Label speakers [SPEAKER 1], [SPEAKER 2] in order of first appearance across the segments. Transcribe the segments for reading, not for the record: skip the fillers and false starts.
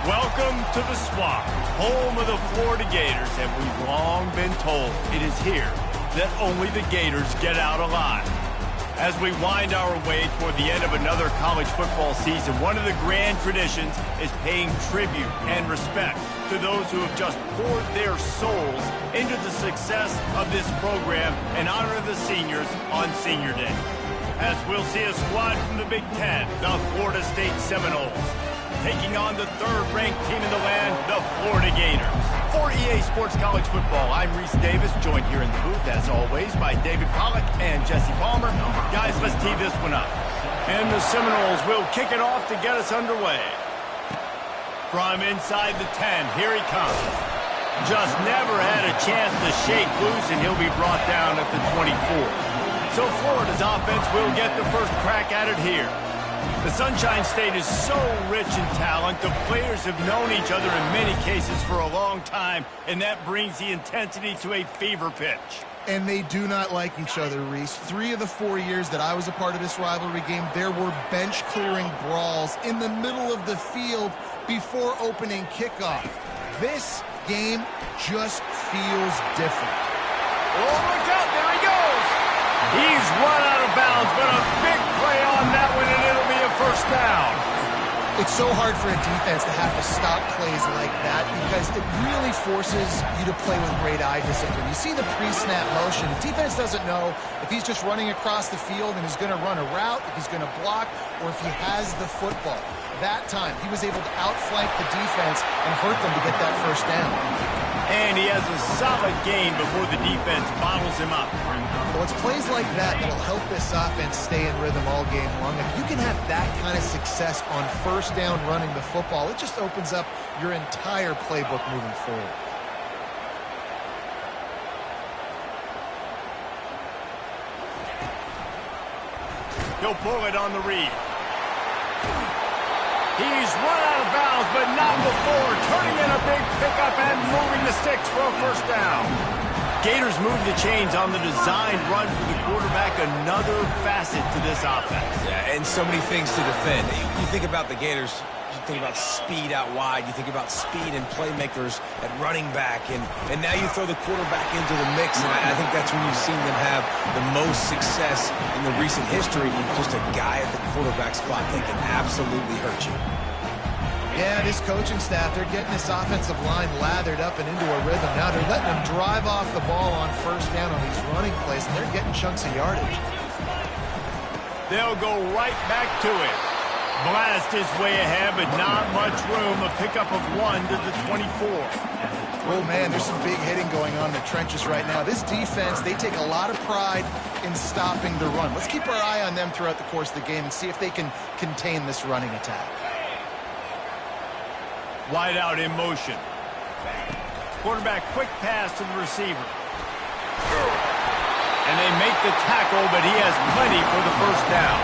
[SPEAKER 1] Welcome to the Swamp, home of the Florida Gators, and we've long been told it is here that only the Gators get out alive. As we wind our way toward the end of another college football season, one of the grand traditions is paying tribute and respect to those who have just poured their souls into the success of this program and honor the seniors on Senior Day. As we'll see a squad from the Big Ten, the Florida State Seminoles, taking on the third-ranked team in the land, the Florida Gators. For EA Sports College Football, I'm Reese Davis, joined here in the booth, as always, by David Pollack and Jesse Palmer. Guys, let's tee this one up. And the Seminoles will kick it off to get us underway. From inside the 10, here he comes. Just never had a chance to shake loose, and he'll be brought down at the 24. So Florida's offense will get the first crack at it here. The Sunshine State is so rich in talent. The players have known each other in many cases for a long time, and that brings the intensity to a fever pitch.
[SPEAKER 2] And they do not like each other, Reese. 3 of the 4 years that I was a part of this rivalry game, there were bench-clearing brawls in the middle of the field before opening kickoff. This game just feels different.
[SPEAKER 1] Oh, look out, there he goes! He's run out of bounds, but a big play on that one, and it'll be a first down.
[SPEAKER 2] It's so hard for a defense to have to stop plays like that because it really forces you to play with great eye discipline. You see the pre-snap motion. The defense doesn't know if he's just running across the field and is going to run a route, if he's going to block, or if he has the football. That time, he was able to outflank the defense and hurt them to get that first down.
[SPEAKER 1] And he has a solid gain before the defense bottles him up.
[SPEAKER 2] Well, it's plays like that that'll help this offense stay in rhythm all game long. If you can have that kind of success on first down running the football, it just opens up your entire playbook moving forward.
[SPEAKER 1] He'll pull it on the read. He's run out of bounds, but not before turning in a big pickup and moving the sticks for a first down. Gators move the chains on the designed run for the quarterback, another facet to this offense.
[SPEAKER 3] Yeah, and so many things to defend. You think about the Gators, you think about speed out wide, you think about speed and playmakers at running back, and now you throw the quarterback into the mix, and I think that's when you've seen them have the most success in the recent history. Just a guy at the quarterback spot that can absolutely hurt you.
[SPEAKER 2] Yeah, this coaching staff, they're getting this offensive line lathered up and into a rhythm. Now they're letting them drive off the ball on first down on these running plays, and they're getting chunks of yardage.
[SPEAKER 1] They'll go right back to it. Blast his way ahead, but not much room. A pickup of 1 to the 24.
[SPEAKER 2] Oh, man, there's some big hitting going on in the trenches right now. This defense, they take a lot of pride in stopping the run. Let's keep our eye on them throughout the course of the game and see if they can contain this running attack.
[SPEAKER 1] Wide out in motion. Quarterback quick pass to the receiver. And they make the tackle, but he has plenty for the first down.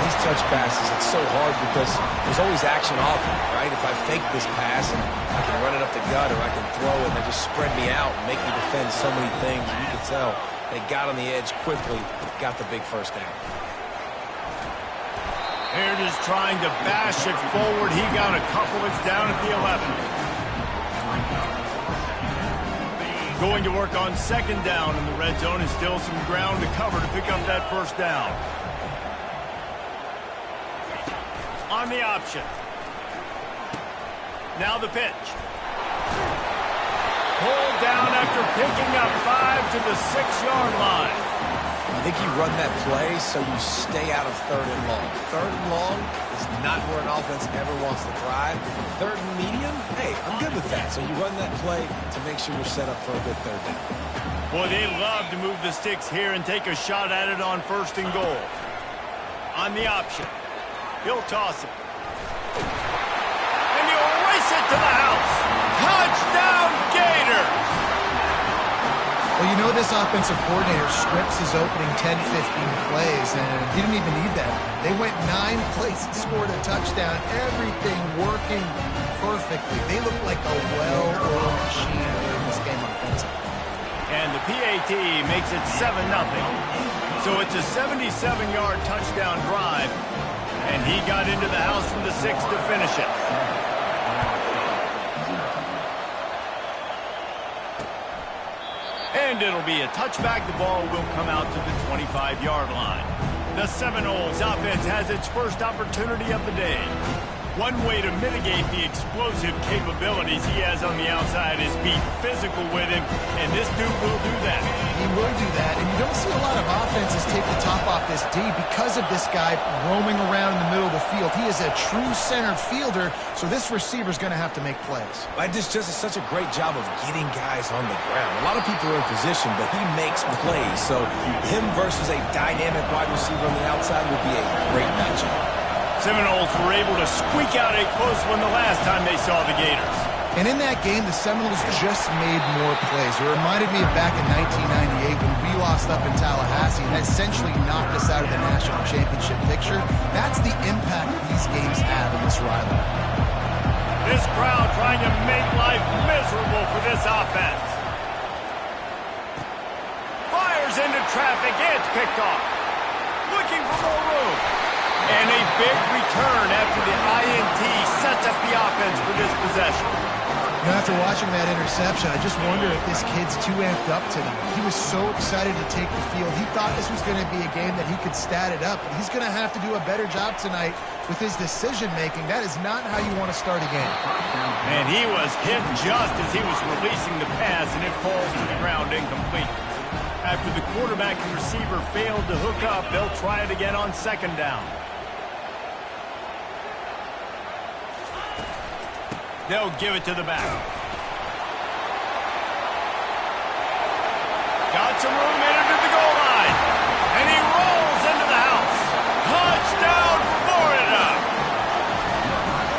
[SPEAKER 3] These touch passes, it's so hard because there's always action off it, right? If I fake this pass and I can run it up the gut or I can throw it and they just spread me out and make me defend so many things. You can tell they got on the edge quickly, got the big first down.
[SPEAKER 1] They're just trying to bash it forward. He got a couple. It's down at the 11. Going to work on second down in the red zone, and still some ground to cover to pick up that first down. On the option. Now the pitch. Pulled down after picking up 5 to the 6-yard line.
[SPEAKER 3] I think you run that play so you stay out of 3rd and long. 3rd and long is not where an offense ever wants to drive. 3rd and medium, hey, I'm good with that. So you run that play to make sure you're set up for a good 3rd down.
[SPEAKER 1] Boy, they love to move the sticks here and take a shot at it on 1st and goal. On the option. He'll toss it. And he'll race it to the house. Touchdown, Gators!
[SPEAKER 2] Well, you know this offensive coordinator scripts his opening 10, 15 plays, and he didn't even need that. They went 9 plays and scored a touchdown, everything working perfectly. They look like a well-oiled machine in this game offensively.
[SPEAKER 1] And the PAT makes it 7-0. So it's a 77-yard touchdown drive, and he got into the house from the 6 to finish it. And it'll be a touchback. The ball will come out to the 25-yard line. The Seminoles offense has its first opportunity of the day. One way to mitigate the explosive capabilities he has on the outside is be physical with him, and this dude will do that.
[SPEAKER 2] He will do that, and you don't see a lot of offenses take the top off this D because of this guy roaming around in the middle of the field. He is a true center fielder, so this receiver's going to have to make plays.
[SPEAKER 3] This just is such a great job of getting guys on the ground. A lot of people are in position, but he makes plays, so him versus a dynamic wide receiver on the outside would be a great matchup.
[SPEAKER 1] Seminoles were able to squeak out a close one the last time they saw the Gators.
[SPEAKER 2] And in that game, the Seminoles just made more plays. It reminded me of back in 1998 when we lost up in Tallahassee and essentially knocked us out of the national championship picture. That's the impact these games have in this rivalry.
[SPEAKER 1] This crowd trying to make life miserable for this offense. Fires into traffic. It's picked off. Looking for more room. And a big return after the INT sets up the offense for this possession.
[SPEAKER 2] Now, after watching that interception, I just wonder if this kid's too amped up tonight. He was so excited to take the field. He thought this was going to be a game that he could stat it up. But he's going to have to do a better job tonight with his decision-making. That is not how you want to start a game.
[SPEAKER 1] And he was hit just as he was releasing the pass, and it falls to the ground incomplete. After the quarterback and receiver failed to hook up, they'll try it again on second down. They'll give it to the back. Got some room in into the goal line. And he rolls into the house. Touchdown, Florida!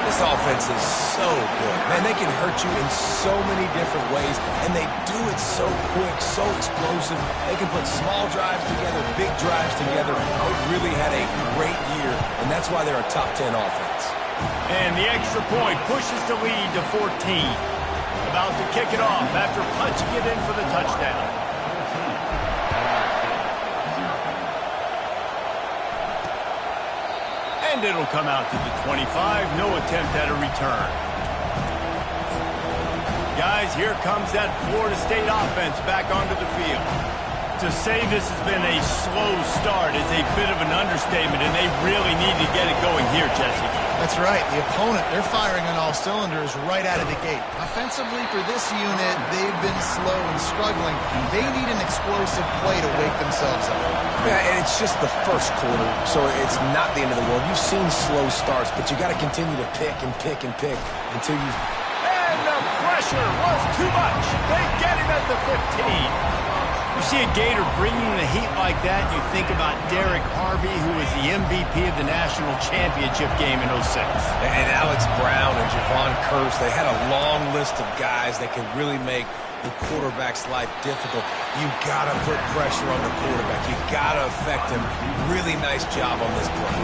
[SPEAKER 3] This offense is so good. Man, they can hurt you in so many different ways, and they do it so quick, so explosive. They can put small drives together, big drives together. They really had a great year, and that's why they're a top 10 offense.
[SPEAKER 1] And the extra point pushes the lead to 14. About to kick it off after punching it in for the touchdown. And it'll come out to the 25. No attempt at a return. Guys, here comes that Florida State offense back onto the field. To say this has been a slow start is a bit of an understatement, and they really need to get it going here, Jesse.
[SPEAKER 2] That's right. The opponent, they're firing on all cylinders right out of the gate. Offensively for this unit, they've been slow and struggling. They need an explosive play to wake themselves up.
[SPEAKER 3] Yeah, and it's just the first quarter, so it's not the end of the world. You've seen slow starts, but you got to continue to pick and pick and pick until you...
[SPEAKER 1] And the pressure was too much. They get him at the 15. You see a Gator bringing the heat like that, you think about Derek Harvey, who was the MVP of the national championship game in 06.
[SPEAKER 3] And Alex Brown and Javon Kearse, they had a long list of guys that can really make the quarterback's life difficult. You got to put pressure on the quarterback. You got to affect him. Really nice job on this play.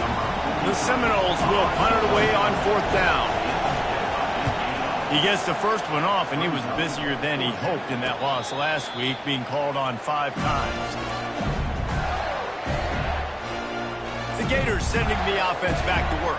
[SPEAKER 1] The Seminoles will punt it away on fourth down. He gets the first one off, and he was busier than he hoped in that loss last week, being called on 5 times. The Gators sending the offense back to work.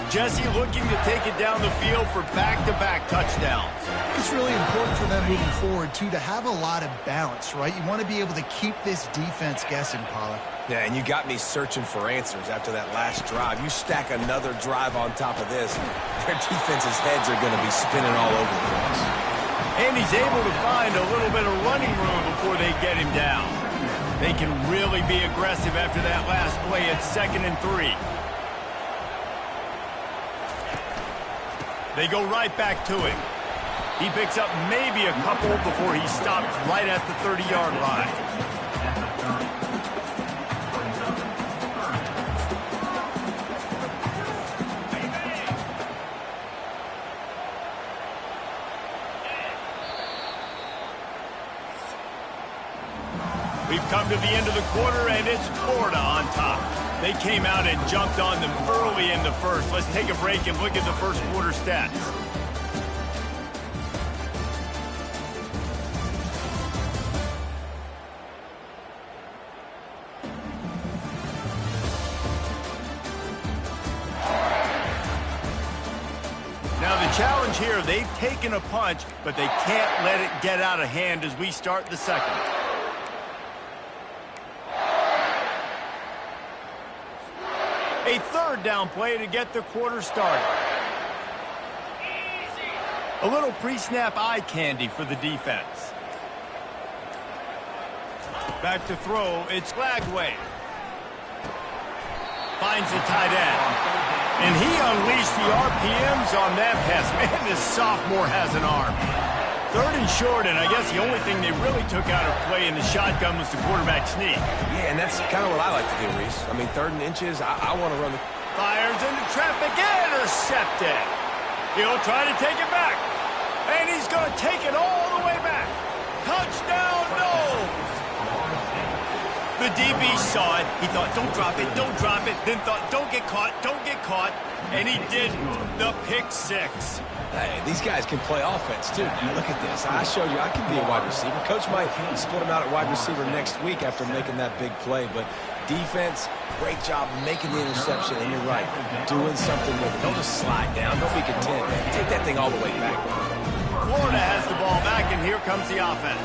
[SPEAKER 1] Jesse looking to take it down the field for back-to-back touchdowns.
[SPEAKER 2] It's really important for them moving forward, too, to have a lot of balance, right? You want to be able to keep this defense guessing, Pollack.
[SPEAKER 3] Yeah, and you got me searching for answers after that last drive. You stack another drive on top of this, their defense's heads are going to be spinning all over the place.
[SPEAKER 1] And he's able to find a little bit of running room before they get him down. They can really be aggressive after that last play at 2nd and 3. They go right back to him. He picks up maybe a couple before he stops right at the 30-yard line. We've come to the end of the quarter, and it's Florida on top. They came out and jumped on them early in the first. Let's take a break and look at the first quarter stats. Now the challenge here, they've taken a punch, but they can't let it get out of hand as we start the second. A third down play to get the quarter started. A little pre-snap eye candy for the defense. Back to throw, it's Lagway. Finds the tight end. And he unleashed the RPMs on that pass. Man, this sophomore has an arm. Third and short, and I guess the only thing they really took out of play in the shotgun was the quarterback sneak.
[SPEAKER 3] Yeah, and that's kind of what I like to do, Reese. I mean, 3rd and inches, I want to run the...
[SPEAKER 1] Fires into traffic, intercepted. He'll try to take it back. And he's going to take it all the way back. Touchdown, no! The DB saw it. He thought, don't drop it, don't drop it. Then thought, don't get caught, don't get caught. And he did the pick 6.
[SPEAKER 3] Hey, these guys can play offense, too. Now, look at this. I showed you I can be a wide receiver. Coach might split him out at wide receiver next week after making that big play. But defense, great job making the interception. And you're right, doing something with it. Don't just slide down. Don't be content. Take that thing all the way back.
[SPEAKER 1] Florida has the ball back, and here comes the offense.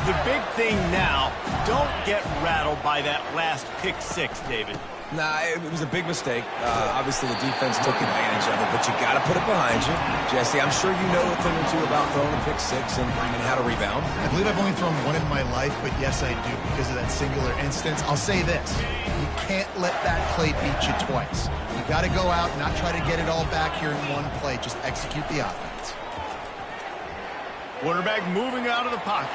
[SPEAKER 1] The big thing now, don't get rattled by that last pick 6, David.
[SPEAKER 3] Nah, it was a big mistake. Obviously, the defense took advantage of it, but you got to put it behind you. Jesse, I'm sure you know a thing or two about throwing a pick 6 and how to rebound.
[SPEAKER 2] I believe I've only thrown one in my life, but yes, I do because of that singular instance. I'll say this. You can't let that play beat you twice. You got to go out and not try to get it all back here in one play. Just execute the offense.
[SPEAKER 1] Quarterback moving out of the pocket.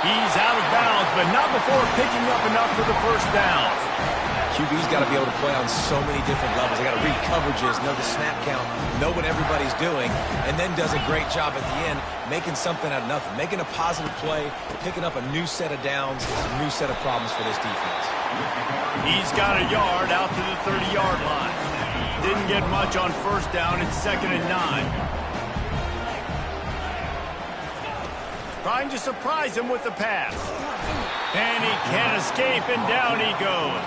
[SPEAKER 1] He's out of bounds, but not before picking up enough for the first down.
[SPEAKER 3] QB's got to be able to play on so many different levels. They got to read coverages, know the snap count, know what everybody's doing, and then does a great job at the end making something out of nothing, making a positive play, picking up a new set of downs, a new set of problems for this defense.
[SPEAKER 1] He's got a yard out to the 30-yard line. Didn't get much on first down. It's 2nd and 9. Trying to surprise him with the pass. And he can't escape, and down he goes.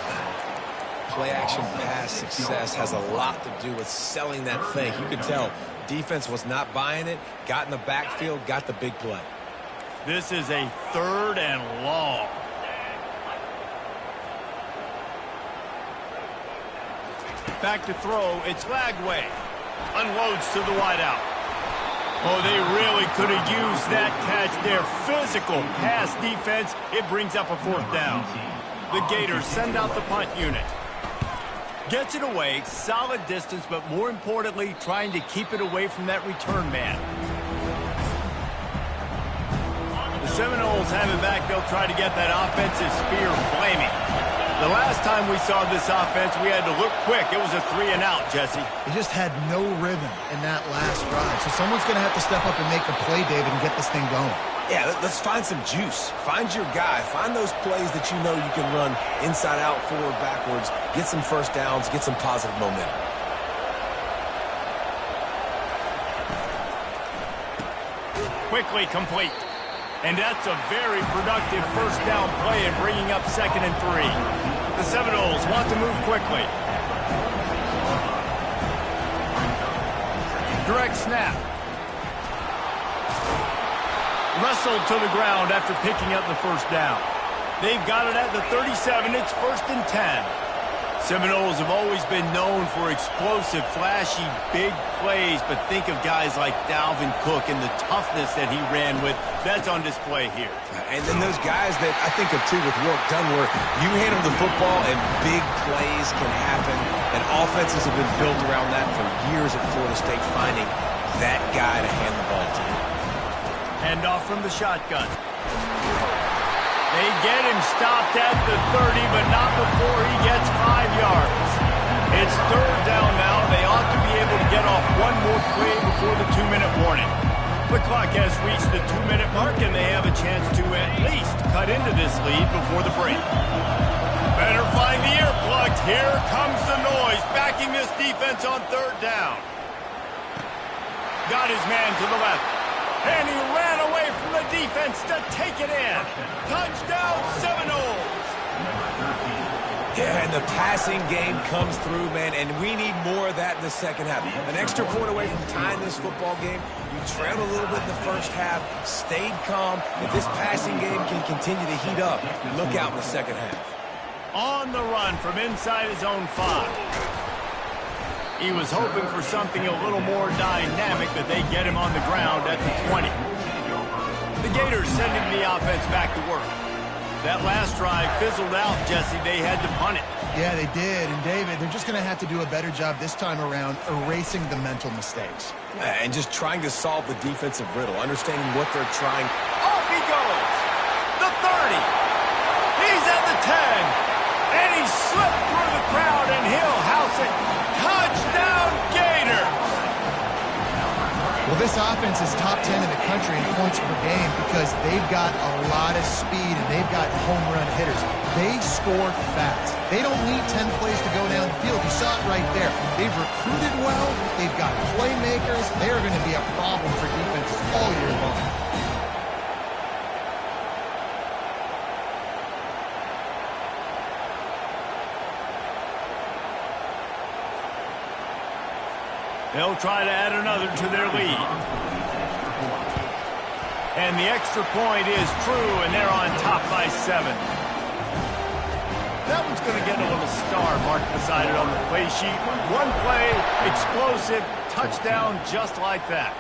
[SPEAKER 3] Play-action pass success has a lot to do with selling that thing. You could tell defense was not buying it, got in the backfield, got the big play.
[SPEAKER 1] This is a 3rd and long. Back to throw, it's Lagway. Unloads to the wideout. Oh, they really could have used that catch there. Physical pass defense. It brings up a 4th down. The Gators send out the punt unit. Gets it away, solid distance, but more importantly, trying to keep it away from that return man. The Seminoles have it back. They'll try to get that offensive spear flaming. The last time we saw this offense, we had to look quick. It was a 3-and-out, Jesse.
[SPEAKER 2] They just had no rhythm in that last drive. So someone's going to have to step up and make a play, David, and get this thing going.
[SPEAKER 3] Yeah, let's find some juice. Find your guy. Find those plays that you know you can run inside out, forward, backwards. Get some first downs. Get some positive momentum.
[SPEAKER 1] Quickly complete. And that's a very productive first down play and bringing up 2nd and 3. The Seminoles want to move quickly. Direct snap. Wrestled to the ground after picking up the first down. They've got it at the 37. It's 1st and 10. Seminoles have always been known for explosive, flashy, big plays, but think of guys like Dalvin Cook and the toughness that he ran with. That's on display here.
[SPEAKER 3] And then those guys that I think of, too, with Warrick Dunn, where you hand them the football and big plays can happen, and offenses have been built around that for years at Florida State, finding that guy to hand the ball to.
[SPEAKER 1] Hand off from the shotgun. They get him stopped at the 30, but not before he gets 5 yards. It's 3rd down now. They ought to be able to get off one more play before the 2-minute warning. The clock has reached the 2-minute mark, and they have a chance to at least cut into this lead before the break. Better find the earplugs. Here comes the noise, backing this defense on 3rd down. Got his man to the left. And he ran away from the defense to take it in. Touchdown, Seminoles.
[SPEAKER 3] Yeah, and the passing game comes through, man, and we need more of that in the second half. An extra point away from tying this football game. You trailed a little bit in the first half, stayed calm. If this passing game can continue to heat up, look out in the second half.
[SPEAKER 1] On the run from inside his own 5. He was hoping for something a little more dynamic, but they get him on the ground at the 20. The Gators sending the offense back to work. That last drive fizzled out, Jesse. They had to punt it.
[SPEAKER 2] Yeah, they did. And, David, they're just going to have to do a better job this time around erasing the mental mistakes.
[SPEAKER 3] And just trying to solve the defensive riddle, understanding what they're trying.
[SPEAKER 1] Off he goes. The 30. He's at the 10. And he slipped through the crowd, and he'll house it. Touchdown, Gators!
[SPEAKER 2] Well, this offense is top 10 in the country in points per game because they've got a lot of speed and they've got home run hitters. They score fast. They don't need 10 plays to go down the field. You saw it right there. They've recruited well. They've got playmakers. They are going to be a problem for defenses all year long.
[SPEAKER 1] They'll try to add another to their lead. And the extra point is true, and they're on top by 7. That one's going to get a little star marked beside it on the play sheet. One play, explosive, touchdown just like that.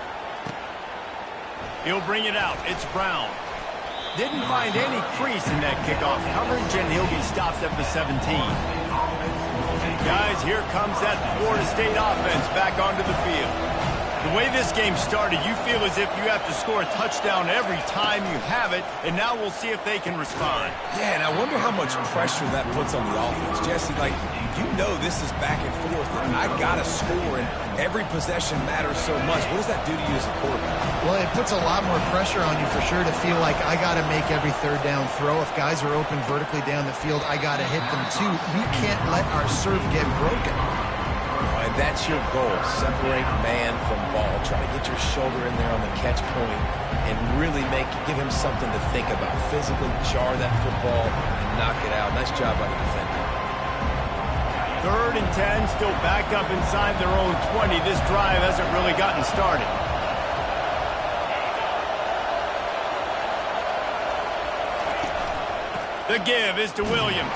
[SPEAKER 1] He'll bring it out. It's Brown. Didn't find any crease in that kickoff coverage, and he'll be stopped at the 17. Guys, here comes that Florida State offense back onto the field. The way this game started, you feel as if you have to score a touchdown every time you have it, and now we'll see if they can respond.
[SPEAKER 3] Yeah, and I wonder how much pressure that puts on the offense. Jesse, like, you know this is back and forth, and I got to score, and every possession matters so much. What does that do to you as a quarterback?
[SPEAKER 2] Well, it puts a lot more pressure on you for sure to feel like I got to make every third down throw. If guys are open vertically down the field, I got to hit them too. We can't let our serve get broken.
[SPEAKER 3] And that's your goal. Separate man from ball. Try to get your shoulder in there on the catch point and really give him something to think about. Physically jar that football and knock it out. Nice job by the defender.
[SPEAKER 1] 3rd and 10, still backed up inside their own 20. This drive hasn't really gotten started. The give is to Williams.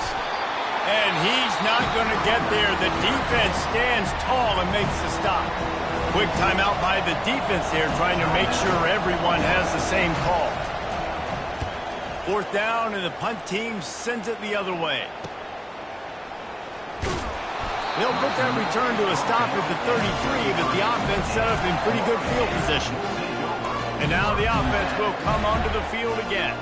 [SPEAKER 1] And he's not going to get there. The defense stands tall and makes the stop. Quick timeout by the defense there, trying to make sure everyone has the same call. 4th down, and the punt team sends it the other way. They'll put that return to a stop at the 33, but the offense set up in pretty good field position. And now the offense will come onto the field again.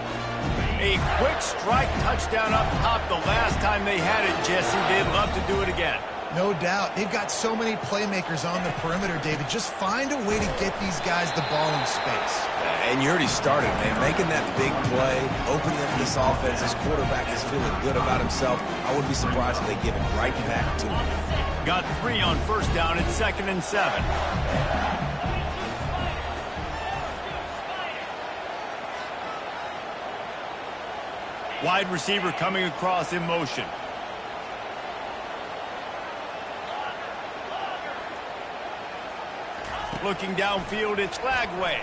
[SPEAKER 1] A quick strike touchdown up top the last time they had it, Jesse. They'd love to do it again.
[SPEAKER 2] No doubt. They've got so many playmakers on the perimeter, David. Just find a way to get these guys the ball in space.
[SPEAKER 3] And you already started, man. Making that big play, opening up this offense. This quarterback is feeling good about himself. I wouldn't be surprised if they give it right back to him.
[SPEAKER 1] Got 3 on 1st down. It's 2nd and 7. Wide receiver coming across in motion. Looking downfield, it's Flagway.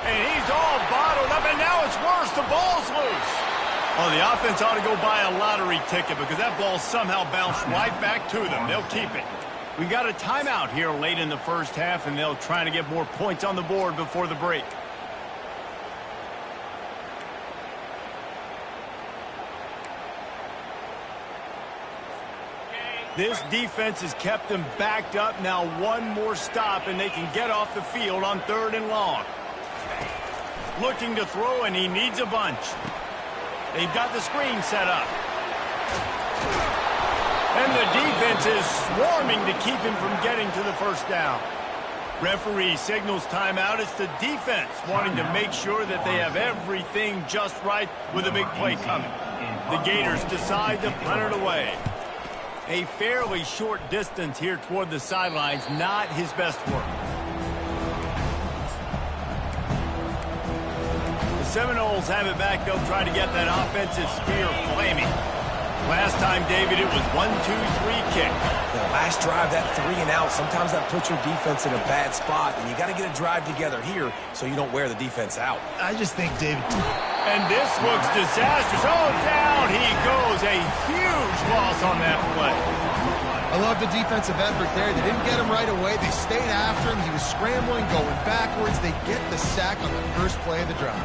[SPEAKER 1] And he's all bottled up, and now it's worse. The ball's loose. Oh, the offense ought to go buy a lottery ticket because that ball somehow bounced right back to them. They'll keep it. We got a timeout here late in the first half, and they'll try to get more points on the board before the break. This defense has kept them backed up. Now one more stop, and they can get off the field on 3rd and long. Looking to throw, and he needs a bunch. They've got the screen set up. And the defense is swarming to keep him from getting to the first down. Referee signals timeout. It's the defense wanting to make sure that they have everything just right with a big play coming. The Gators decide to punt it away. A fairly short distance here toward the sidelines, not his best work. The Seminoles have it back. They'll try to get that offensive spear flaming. Last time, David, it was 1-2-3 kick.
[SPEAKER 3] The last drive, that 3 and out, sometimes that puts your defense in a bad spot, and you got to get a drive together here so you don't wear the defense out.
[SPEAKER 2] I just think, David...
[SPEAKER 1] And this looks disastrous. Oh, down he goes. A huge loss on that play.
[SPEAKER 2] I love the defensive effort there. They didn't get him right away. They stayed after him. He was scrambling, going backwards. They get the sack on the first play of the drive.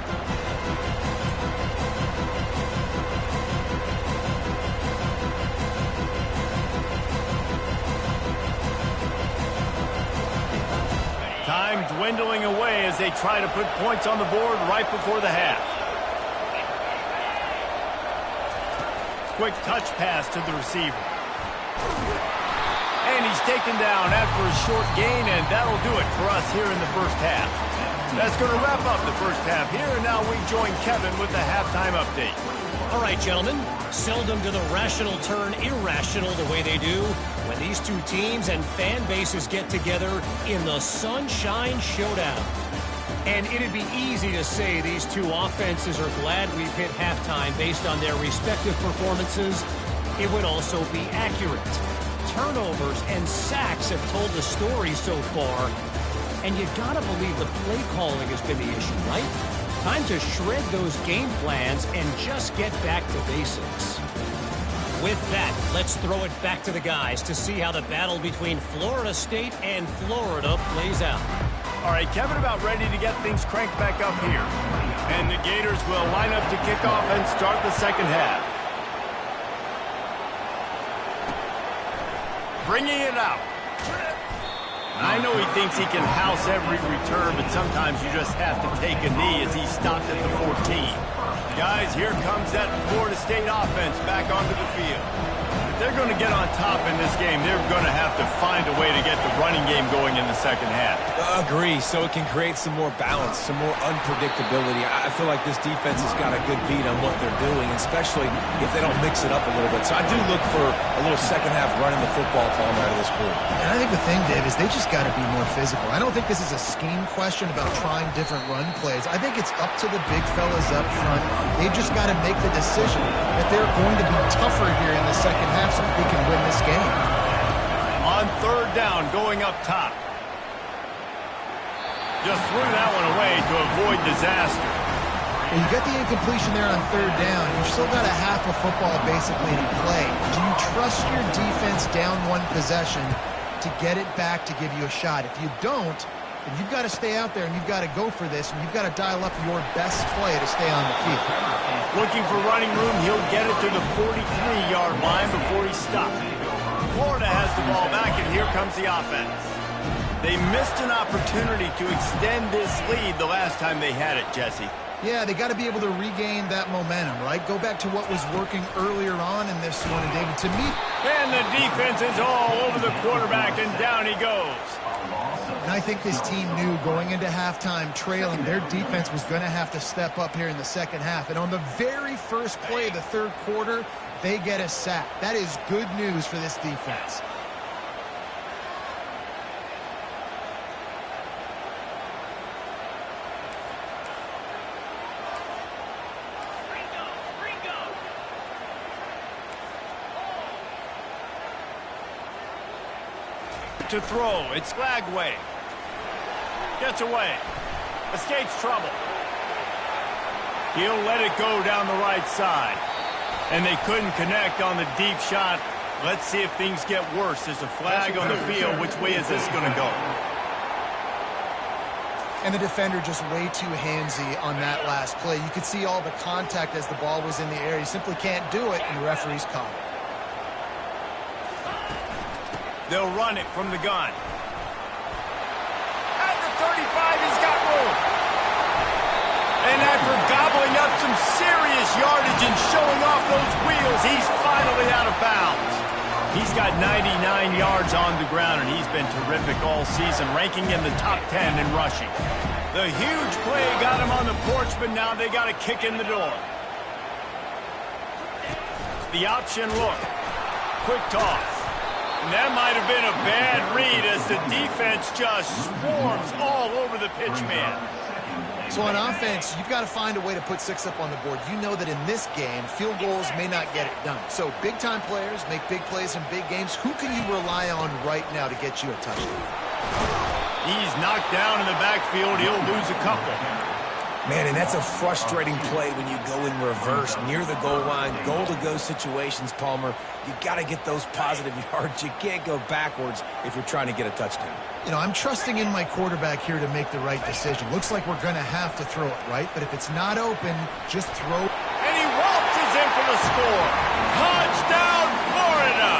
[SPEAKER 1] Time dwindling away as they try to put points on the board right before the half. Quick touch pass to the receiver. And he's taken down after a short gain, and that'll do it for us here in the first half. That's going to wrap up the first half here, and now we join Kevin with the halftime update.
[SPEAKER 4] All right, gentlemen, seldom do the rational turn irrational the way they do when these two teams and fan bases get together in the Sunshine Showdown. And it'd be easy to say these two offenses are glad we've hit halftime based on their respective performances. It would also be accurate. Turnovers and sacks have told the story so far. And you gotta believe the play calling has been the issue, right? Time to shred those game plans and just get back to basics. With that, let's throw it back to the guys to see how the battle between Florida State and Florida plays out.
[SPEAKER 1] All right, Kevin about ready to get things cranked back up here. And the Gators will line up to kick off and start the second half. Bringing it out. I know he thinks he can house every return, but sometimes you just have to take a knee as he stopped at the 14. Guys, here comes that Florida State offense back onto the field. If they're going to get on top in this game, they're going to have to find a way to get the running game going in the second half.
[SPEAKER 3] Agree, so it can create some more balance, some more unpredictability. I feel like this defense has got a good beat on what they're doing, especially if they don't mix it up a little bit. So I do look for a little second half running the football calm out of this group.
[SPEAKER 2] And I think the thing, Dave, is they just got to be more physical. I don't think this is a scheme question about trying different run plays. I think it's up to the big fellas up front. They've just got to make the decision that they're going to be tougher here in the second half so that they can win this game.
[SPEAKER 1] On third down, going up top. Just threw that one away to avoid disaster.
[SPEAKER 2] Well, you got the incompletion there on third down. You've still got a half of football basically to play. Do you trust your defense down one possession to get it back to give you a shot? If you don't, then you've got to stay out there and you've got to go for this, and you've got to dial up your best play to stay on the field.
[SPEAKER 1] Looking for running room, he'll get it to the 43-yard line before he stopped. Florida has the ball back, and here comes the offense. They missed an opportunity to extend this lead the last time they had it, Jesse.
[SPEAKER 2] Yeah, they got to be able to regain that momentum, right? Go back to what was working earlier on in this one, and David, to me...
[SPEAKER 1] And the defense is all over the quarterback, and down he goes.
[SPEAKER 2] And I think this team knew going into halftime trailing, their defense was going to have to step up here in the second half. And on the very first play of the third quarter, they get a sack. That is good news for this defense.
[SPEAKER 1] To throw, it's Lagway. Gets away. Escapes trouble. He'll let it go down the right side. And they couldn't connect on the deep shot. Let's see if things get worse. There's a flag on the field. Which way is this going to go?
[SPEAKER 2] And the defender just way too handsy on that last play. You could see all the contact as the ball was in the air. He simply can't do it, and the referee's caught it.
[SPEAKER 1] They'll run it from the gun. At the 35, he's got room. And after gobbling up some serious yardage and showing off those wheels, he's finally out of bounds. He's got 99 yards on the ground, and he's been terrific all season, ranking in the top 10 in rushing. The huge play got him on the porch, but now they got a kick in the door. The option look. Quick toss. And that might have been a bad read as the defense just swarms all over the pitch man.
[SPEAKER 2] So on offense, you've got to find a way to put 6 up on the board. You know that in this game, field goals may not get it done. So big-time players make big plays in big games. Who can you rely on right now to get you a touchdown?
[SPEAKER 1] He's knocked down in the backfield. He'll lose a couple.
[SPEAKER 3] Man, and that's a frustrating play when you go in reverse near the goal line, goal-to-go situations, Palmer. You got to get those positive yards. You can't go backwards if you're trying to get a touchdown.
[SPEAKER 2] You know, I'm trusting in my quarterback here to make the right decision. Looks like we're going to have to throw it, right? But if it's not open, just throw.
[SPEAKER 1] And he waltzes in for the score. Touchdown, Florida!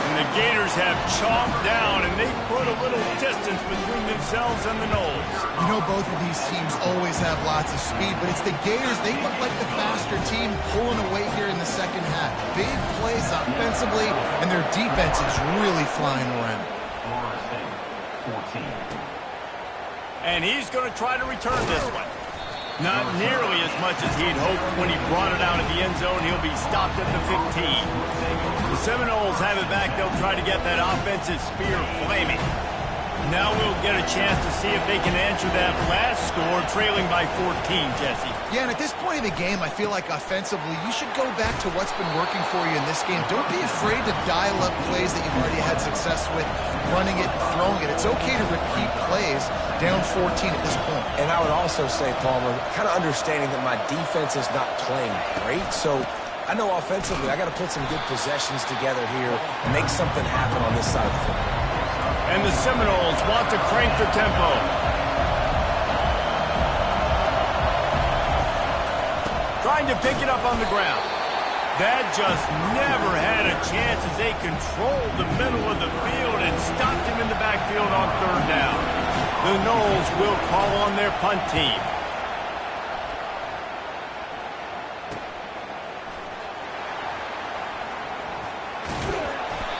[SPEAKER 1] And the Gators have chomped down, and they put a little distance between themselves and the Noles.
[SPEAKER 2] You know, both of these teams always have lots of speed, but it's the Gators. They look like the faster team pulling away here in the second half. Big plays offensively, and their defense is really flying around.
[SPEAKER 1] And he's going to try to return this one. Not nearly as much as he'd hoped when he brought it out of the end zone. He'll be stopped at the 15. The Seminoles have it back. They'll try to get that offensive spear flaming. Now we'll get a chance to see if they can answer that last score, trailing by 14, Jesse.
[SPEAKER 2] Yeah, and at this point in the game, I feel like offensively, you should go back to what's been working for you in this game. Don't be afraid to dial up plays that you've already had success with, running it and throwing it. It's okay to repeat plays down 14 at this point.
[SPEAKER 3] And I would also say, Palmer, kind of understanding that my defense is not playing great, so I know offensively I got to put some good possessions together here, make something happen on this side of the football.
[SPEAKER 1] And the Seminoles want to crank the tempo. Trying to pick it up on the ground. That just never had a chance as they controlled the middle of the field and stopped him in the backfield on 3rd down. The Noles will call on their punt team.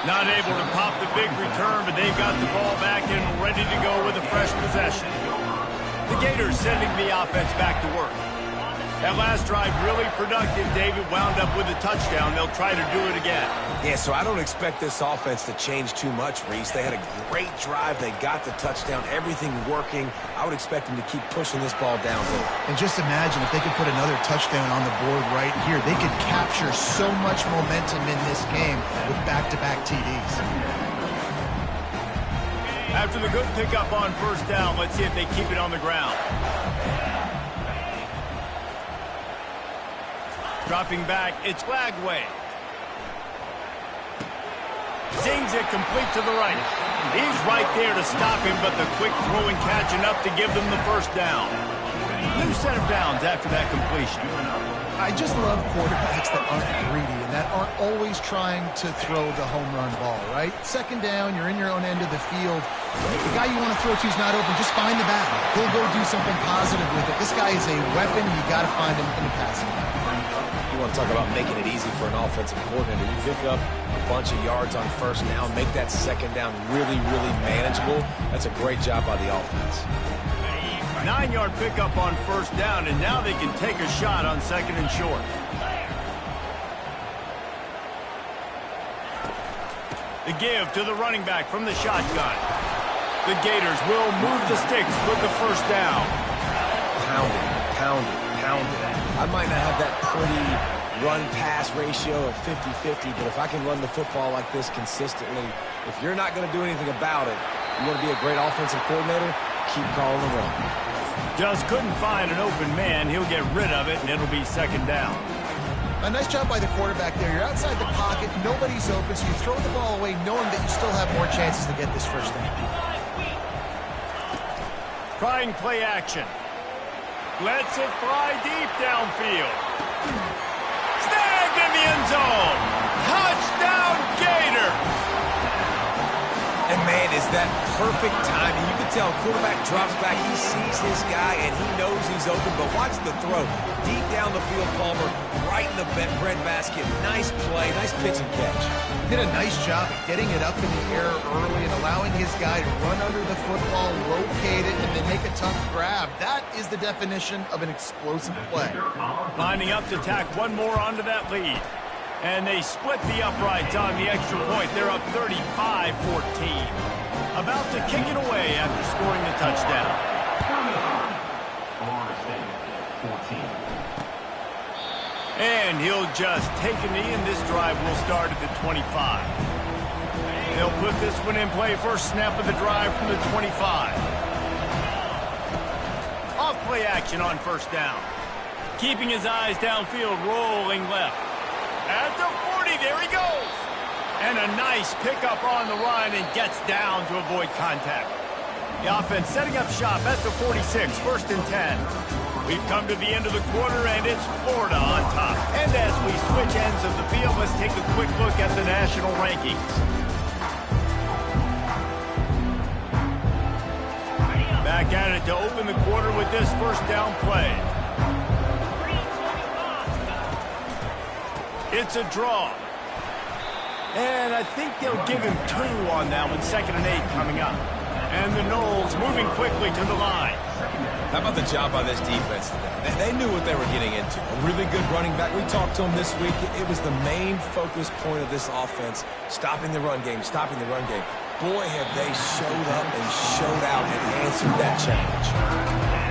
[SPEAKER 1] Not able to pop the big return, but they've got the ball back and ready to go with a fresh possession. The Gators sending the offense back to work. That last drive really productive. David wound up with a touchdown. They'll try to do it again.
[SPEAKER 3] Yeah, so I don't expect this offense to change too much, Reese. They had a great drive. They got the touchdown. Everything working. I would expect them to keep pushing this ball downhill.
[SPEAKER 2] And just imagine if they could put another touchdown on the board right here. They could capture so much momentum in this game with back-to-back TDs.
[SPEAKER 1] After the good pickup on 1st down, let's see if they keep it on the ground. Dropping back, it's Lagway. Zings it complete to the right. He's right there to stop him, but the quick throw and catch enough to give them the 1st down. New set of downs after that completion.
[SPEAKER 2] I just love quarterbacks that aren't greedy and that aren't always trying to throw the home run ball, right? 2nd down, you're in your own end of the field. The guy you want to throw to is not open. Just find the back. He'll go do something positive with it. This guy is a weapon. You got to find him in the passing game.
[SPEAKER 3] You want to talk about making it easy for an offensive coordinator. You pick up a bunch of yards on 1st down, make that 2nd down really, really manageable. That's a great job by the offense.
[SPEAKER 1] 9-yard pickup on 1st down, and now they can take a shot on 2nd and short. The give to the running back from the shotgun. The Gators will move the sticks with the 1st down.
[SPEAKER 3] Pound it, pound it, pound it. I might not have that pretty run-pass ratio of 50-50, but if I can run the football like this consistently, if you're not going to do anything about it, you want to be a great offensive coordinator, keep calling the run.
[SPEAKER 1] Just couldn't find an open man. He'll get rid of it, and it'll be 2nd down.
[SPEAKER 2] A nice job by the quarterback there. You're outside the pocket. Nobody's open, so you throw the ball away knowing that you still have more chances to get this 1st down.
[SPEAKER 1] Trying play action. Lets it fly deep downfield. Snagged in the end zone. Touchdown, Gators!
[SPEAKER 3] And, man, is that perfect timing. You can tell quarterback drops back. He sees his guy, and he knows he's open. But watch the throw. Deep down the field, Palmer, right in the bread basket. Nice play, nice pitch and catch.
[SPEAKER 2] Did a nice job at getting it up in the air early and allowing his guy to run under the football, locate it, and then make a tough grab. That is the definition of an explosive play.
[SPEAKER 1] Lining up to tack one more onto that lead. And they split the uprights on the extra point. They're up 35-14. About to kick it away after scoring the touchdown. And he'll just take a knee, and this drive will start at the 25. They'll put this one in play first snap of the drive from the 25. Off play action on first down. Keeping his eyes downfield, rolling left. At the 40, there he goes. And a nice pickup on the run and gets down to avoid contact. The offense setting up shop at the 46, first and 10. We've come to the end of the quarter, and it's Florida on top. And as we switch ends of the field, let's take a quick look at the national rankings. Back at it to open the quarter with this first down play. It's a draw. And I think they'll give him 2 on that one, 2nd and 8 coming up. And the Noles moving quickly to the line.
[SPEAKER 3] How about the job by this defense today? They knew what they were getting into. A really good running back. We talked to him this week. It was the main focus point of this offense, stopping the run game, stopping the run game. Boy, have they showed up and showed out and answered that challenge.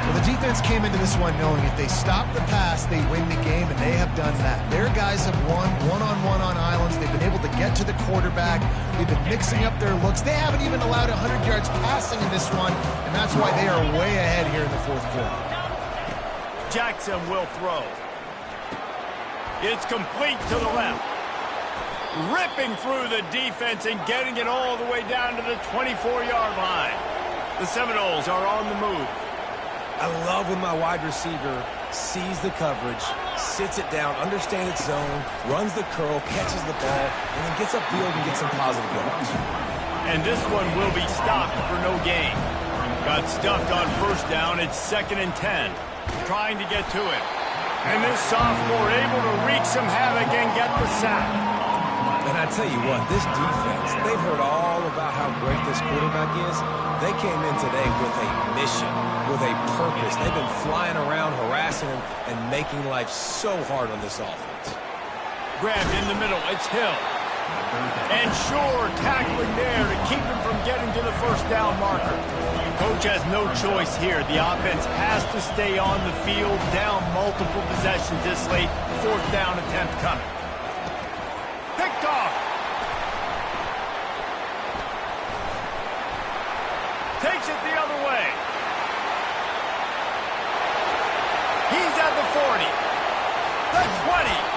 [SPEAKER 2] Well, the defense came into this one knowing if they stop the pass, they win the game, and they have done that. Their guys have won one-on-one on islands. They've been able to get to the quarterback. They've been mixing up their looks. They haven't even allowed 100 yards passing in this one, and that's why they are way ahead here in the fourth quarter.
[SPEAKER 1] Jackson will throw. It's complete to the left. Ripping through the defense and getting it all the way down to the 24-yard line. The Seminoles are on the move.
[SPEAKER 3] I love when my wide receiver sees the coverage, sits it down, understands its zone, runs the curl, catches the ball, and then gets upfield and gets some positive yards.
[SPEAKER 1] And this one will be stopped for no gain. Got stuffed on first down. It's 2nd and 10. Trying to get to it. And this sophomore able to wreak some havoc and get the sack.
[SPEAKER 3] And I tell you what, this defense, they've heard all about how great this quarterback is. They came in today with a mission, with a purpose. They've been flying around, harassing him, and making life so hard on this offense.
[SPEAKER 1] Grabbed in the middle, it's Hill. And Shore tackling there to keep him from getting to the first down marker. Coach has no choice here. The offense has to stay on the field, down multiple possessions this late. Fourth down attempt coming. Picked off. Takes it the other way. He's at the 40. The 20.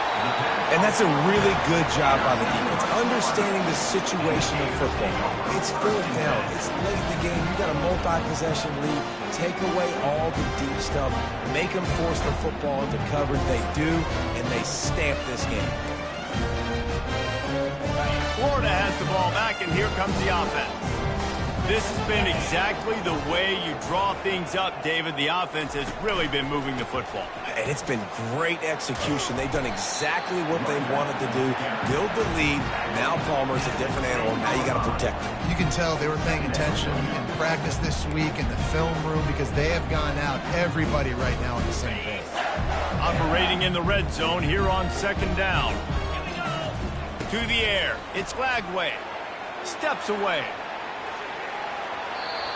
[SPEAKER 3] And that's a really good job by the defense, understanding the situation of football. It's fourth down. It's late in the game. You got a multi-possession lead. Take away all the deep stuff. Make them force the football into coverage. They do, and they stamp this game.
[SPEAKER 1] Florida has the ball back, and here comes the offense. This has been exactly the way you draw things up, David. The offense has really been moving the football.
[SPEAKER 3] And it's been great execution. They've done exactly what they wanted to do. Build the lead. Now Palmer's a different animal. Now you got to protect him.
[SPEAKER 2] You can tell they were paying attention in practice this week in the film room because they have gone out, everybody right now on the same page.
[SPEAKER 1] Operating in the red zone here on 2nd down. To the air. It's Lagway. Steps away.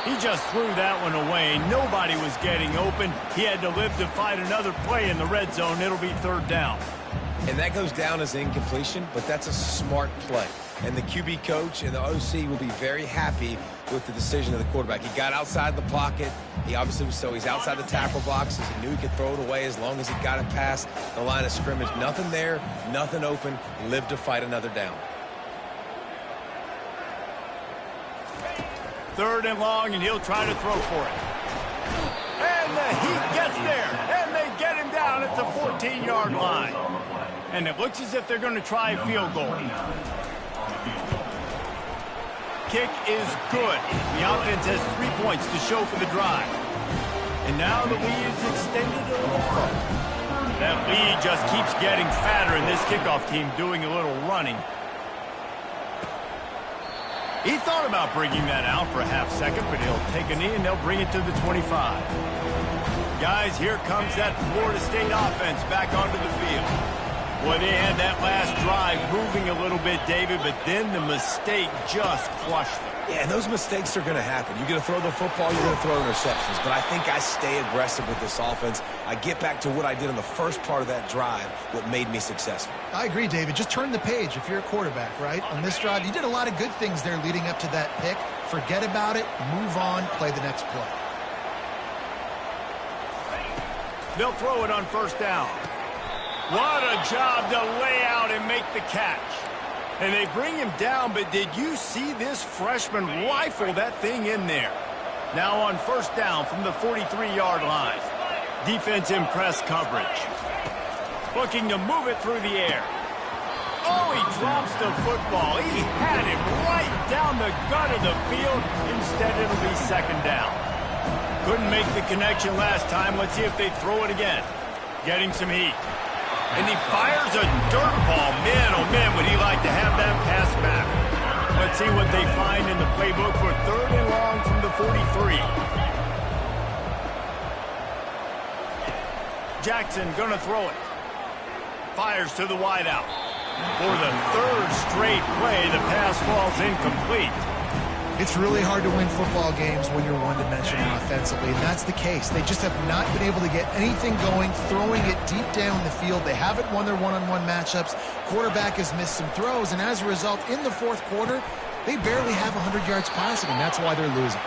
[SPEAKER 1] He just threw that one away. Nobody was getting open. He had to live to fight another play in the red zone. It'll be 3rd down.
[SPEAKER 3] And that goes down as incompletion, but that's a smart play. And the QB coach and the OC will be very happy with the decision of the quarterback. He got outside the pocket. He obviously was so he's outside the tackle boxes. He knew he could throw it away as long as he got it past the line of scrimmage. Nothing there, nothing open. Live to fight another down.
[SPEAKER 1] 3rd and long, and he'll try to throw for it. And the Heat gets there, and they get him down at the 14-yard line. And it looks as if they're going to try a field goal. Kick is good. The offense has 3 points to show for the drive. And now the lead is extended a little further. That lead just keeps getting fatter, and this kickoff team doing a little running. He thought about bringing that out for a half second, but he'll take a knee and they'll bring it to the 25. Guys, here comes that Florida State offense back onto the field. Boy, they had that last drive moving a little bit, David, but then the mistake just crushed them.
[SPEAKER 3] Yeah, and those mistakes are going to happen. You're going to throw the football, you're going to throw interceptions. But I think I stay aggressive with this offense. I get back to what I did in the first part of that drive, what made me successful.
[SPEAKER 2] I agree, David. Just turn the page if you're a quarterback, right? On this drive, you did a lot of good things there leading up to that pick. Forget about it, move on, play the next play.
[SPEAKER 1] They'll throw it on first down. What a job to lay out and make the catch. And they bring him down, but did you see this freshman rifle that thing in there? Now on first down from the 43-yard line. Defense in press coverage. Looking to move it through the air. Oh, he drops the football. He had him right down the gut of the field. Instead, it'll be second down. Couldn't make the connection last time. Let's see if they throw it again. Getting some heat. And he fires a dirt ball. Man, oh man, would he like to have that pass back. Let's see what they find in the playbook for third and long from the 43. Jackson gonna throw it. Fires to the wideout. For the third straight play, the pass falls incomplete.
[SPEAKER 2] It's really hard to win football games when you're one-dimensional offensively, and that's the case. They just have not been able to get anything going, throwing it deep down the field. They haven't won their one-on-one matchups. Quarterback has missed some throws, and as a result, in the fourth quarter, they barely have 100 yards passing, and that's why they're losing.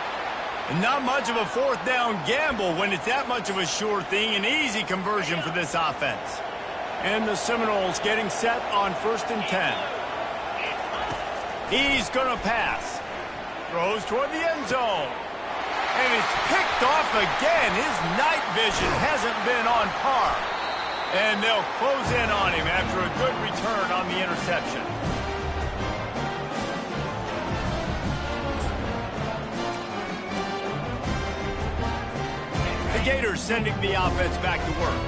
[SPEAKER 1] And not much of a fourth down gamble when it's that much of a sure thing, an easy conversion for this offense. And the Seminoles getting set on first and 10. He's going to pass. Throws toward the end zone. And it's picked off again. His night vision hasn't been on par. And they'll close in on him after a good return on the interception. The Gators sending the offense back to work.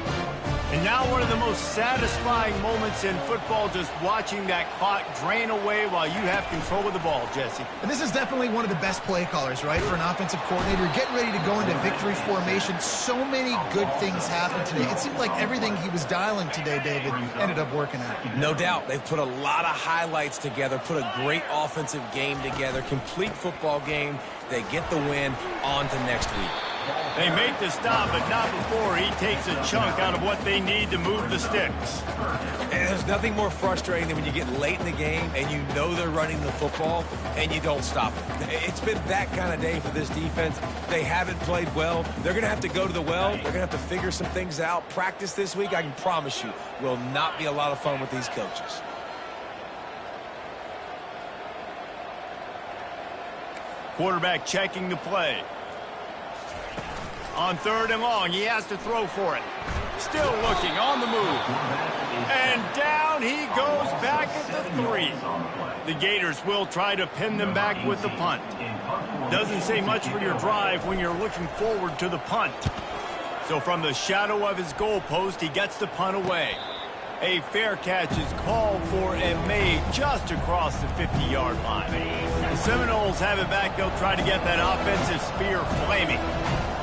[SPEAKER 1] And now one of the most satisfying moments in football, just watching that clock drain away while you have control of the ball, Jesse.
[SPEAKER 2] And this is definitely one of the best play callers, right, for an offensive coordinator. Getting ready to go into victory formation. So many good things happened today. It seemed like everything he was dialing today, David, ended up working out.
[SPEAKER 3] No doubt. They've put a lot of highlights together, put a great offensive game together, complete football game. They get the win. On to next week.
[SPEAKER 1] They make the stop, but not before he takes a chunk out of what they need to move the sticks.
[SPEAKER 3] And there's nothing more frustrating than when you get late in the game and you know they're running the football and you don't stop it. It's been that kind of day for this defense. They haven't played well. They're going to have to go to the well. They're going to have to figure some things out. Practice this week, I can promise you, will not be a lot of fun with these coaches.
[SPEAKER 1] Quarterback checking the play. On third and long, he has to throw for it. Still looking, on the move. And down he goes back at the 3. The Gators will try to pin them back with the punt. Doesn't say much for your drive when you're looking forward to the punt. So from the shadow of his goalpost, he gets the punt away. A fair catch is called for and made just across the 50-yard line. The Seminoles have it back. They'll try to get that offensive spear flaming.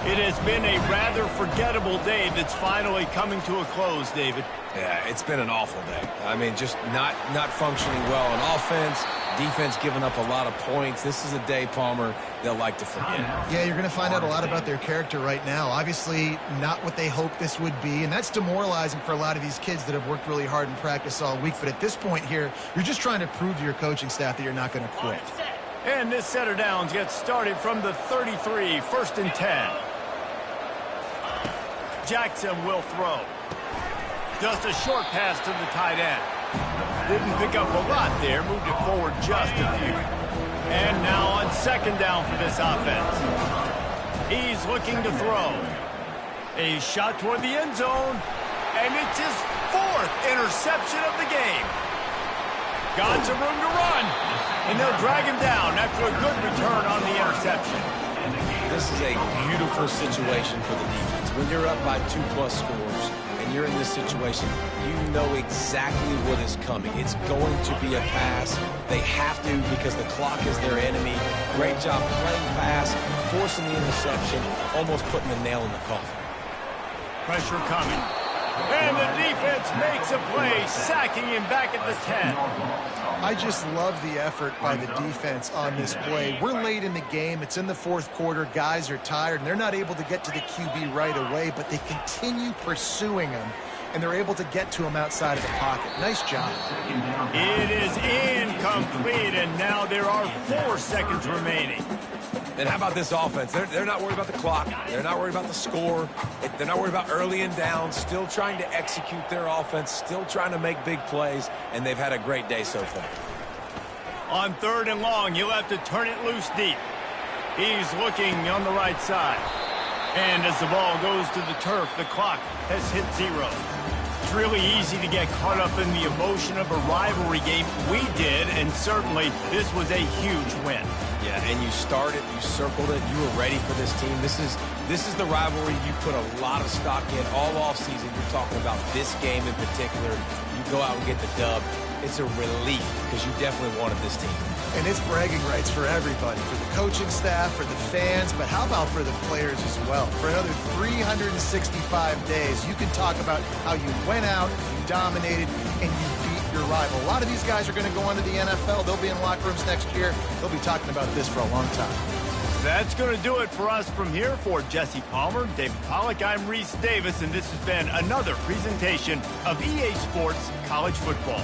[SPEAKER 1] It has been a rather forgettable day that's finally coming to a close, David.
[SPEAKER 3] Yeah, it's been an awful day. I mean, just not functioning well on offense, defense giving up a lot of points. This is a day, Palmer, they'll like to forget.
[SPEAKER 2] Yeah, you're going to find out a lot about their character right now. Obviously, not what they hoped this would be, and that's demoralizing for a lot of these kids that have worked really hard in practice all week. But at this point here, you're just trying to prove to your coaching staff that you're not going to quit.
[SPEAKER 1] And this set of downs gets started from the 33, first and 10. Jackson will throw. Just a short pass to the tight end. Didn't pick up a lot there, moved it forward just a few. And now on second down for this offense. He's looking to throw. A shot toward the end zone, and it's his 4th interception of the game. Got some room to run, and they'll drag him down after a good return on the interception.
[SPEAKER 3] This is a beautiful situation for the defense. When you're up by 2+ scores and you're in this situation, you know exactly what is coming. It's going to be a pass. They have to because the clock is their enemy. Great job playing pass, forcing the interception, almost putting the nail in the coffin.
[SPEAKER 1] Pressure coming. And the defense makes a play, sacking him back at the 10.
[SPEAKER 2] I just love the effort by the defense on this play. We're late in the game. It's in the fourth quarter. Guys are tired, and they're not able to get to the QB right away, but they continue pursuing him, and they're able to get to him outside of the pocket. Nice job.
[SPEAKER 1] It is incomplete, and now there are 4 seconds remaining.
[SPEAKER 3] And how about this offense? They're not worried about the clock. They're not worried about the score. They're not worried about early and down. Still trying to execute their offense. Still trying to make big plays. And they've had a great day so far.
[SPEAKER 1] On 3rd and long, you'll have to turn it loose deep. He's looking on the right side. And as the ball goes to the turf, the clock has hit 0. It's really easy to get caught up in the emotion of a rivalry game. We did, and certainly this was a huge win.
[SPEAKER 3] Yeah, and you started, you circled it, you were ready for this team. This is the rivalry you put a lot of stock in all offseason. You're talking about this game in particular. You go out and get the dub. It's a relief because you definitely wanted this team.
[SPEAKER 2] And it's bragging rights for everybody, for the coaching staff, for the fans, but how about for the players as well? For another 365 days, you can talk about how you went out, you dominated, and you beat your rival. A lot of these guys are going to go on to the NFL. They'll be in locker rooms next year. They'll be talking about this for a long time.
[SPEAKER 1] That's going to do it for us from here. For Jesse Palmer, David Pollack, I'm Reese Davis, and this has been another presentation of EA Sports College Football.